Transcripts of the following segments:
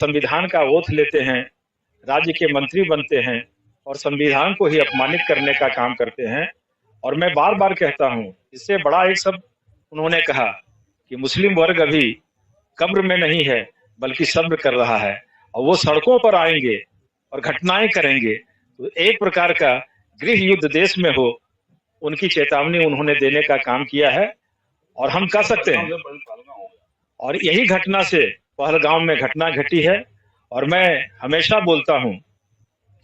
संविधान का ओथ लेते हैं, राज्य के मंत्री बनते हैं और संविधान को ही अपमानित करने का काम करते हैं। और मैं बार बार कहता हूं, इससे बड़ा एक शब्द उन्होंने कहा कि मुस्लिम वर्ग अभी कब्र में नहीं है बल्कि सब्र कर रहा है और वो सड़कों पर आएंगे और घटनाएं करेंगे। तो एक प्रकार का गृह युद्ध देश में हो, उनकी चेतावनी उन्होंने देने का काम किया है और हम कह सकते हैं। और यही घटना से पहलगाम में घटना घटी है और मैं हमेशा बोलता हूं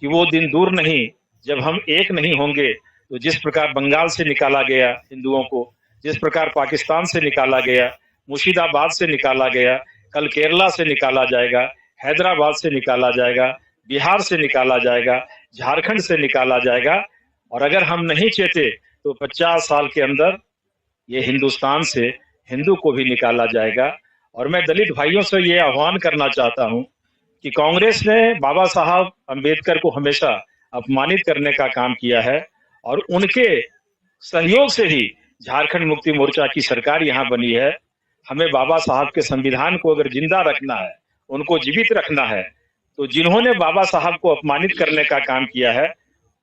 कि वो दिन दूर नहीं जब हम एक नहीं होंगे। तो जिस प्रकार बंगाल से निकाला गया हिंदुओं को, जिस प्रकार पाकिस्तान से निकाला गया, मुर्शिदाबाद से निकाला गया, कल केरला से निकाला जाएगा, हैदराबाद से निकाला जाएगा, बिहार से निकाला जाएगा, झारखंड से निकाला जाएगा। और अगर हम नहीं चेते तो 50 साल के अंदर ये हिंदुस्तान से हिंदू को भी निकाला जाएगा। और मैं दलित भाइयों से ये आह्वान करना चाहता हूं कि कांग्रेस ने बाबा साहब अंबेडकर को हमेशा अपमानित करने का काम किया है और उनके सहयोग से ही झारखंड मुक्ति मोर्चा की सरकार यहाँ बनी है। हमें बाबा साहब के संविधान को अगर जिंदा रखना है, उनको जीवित रखना है, तो जिन्होंने बाबा साहब को अपमानित करने का काम किया है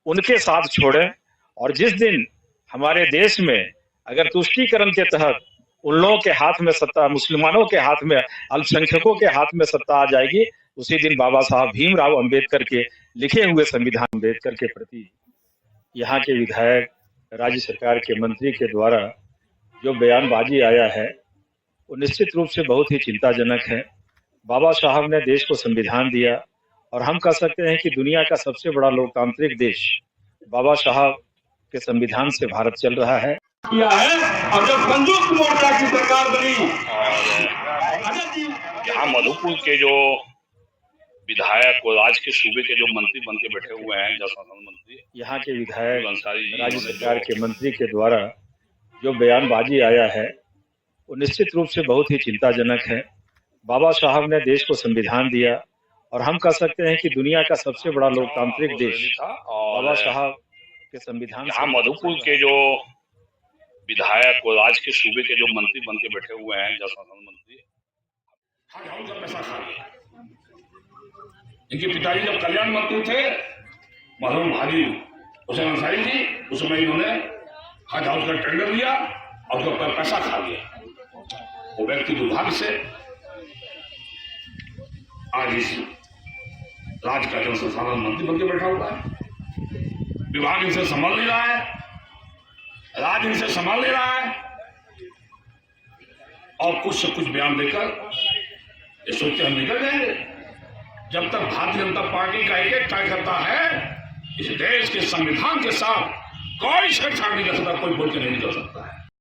उनके साथ छोड़ें। और जिस दिन हमारे देश में अगर तुष्टीकरण के तहत उन लोगों के हाथ में सत्ता, मुसलमानों के हाथ में, अल्पसंख्यकों के हाथ में सत्ता आ जाएगी, उसी दिन बाबा साहब भीमराव अंबेडकर के लिखे हुए संविधान अंबेडकर के प्रति यहाँ के विधायक, राज्य सरकार के मंत्री के द्वारा जो बयानबाजी आया है वो निश्चित रूप से बहुत ही चिंताजनक है। बाबा साहब ने देश को संविधान दिया और हम कह सकते हैं कि दुनिया का सबसे बड़ा लोकतांत्रिक देश बाबा साहब के संविधान से भारत चल रहा है। किया है और जब संयुक्त मोर्चा की सरकार बनी, यहाँ मधुपुर के जो विधायक और आज के सूबे के जो मंत्री बन के बैठे हुए हैं, जल संसाधन मंत्री, यहाँ के विधायक, राज्य सरकार के मंत्री के द्वारा जो बयानबाजी आया है वो निश्चित रूप से बहुत ही चिंताजनक है। बाबा साहब ने देश को संविधान दिया और हम कह सकते हैं कि दुनिया का सबसे बड़ा लोकतांत्रिक देश बाबा साहब के संविधान। यहाँ मधुपुर के जो विधायक और आज के सूबे के जो मंत्री बन के बैठे हुए हैं, जल संसाधन मंत्री, पैसा खा लिया। इनके पिताजी जब कल्याण मंत्री थे, मरहूम हाजी हुसैन अंसारी जी, उसमें इन्होंने हज हाउस का टेंडर लिया और उसके ऊपर पैसा खा लिया। वो व्यक्ति दुर्भाग्य से आज इस राज्य का जल संसाधन मंत्री बन के बैठा हुआ है। विभाग इनसे संभाल नहीं रहा है, राज्य इनसे संभाल नहीं रहा है और कुछ से कुछ बयान देकर ये सोचते हम निकल जाएंगे। जब तक भारतीय जनता पार्टी का एक कार्यकर्ता है, इस देश के संविधान के साथ कोई छेड़छाड़ नहीं कर सकता, कोई बोल के नहीं निकल सकता है।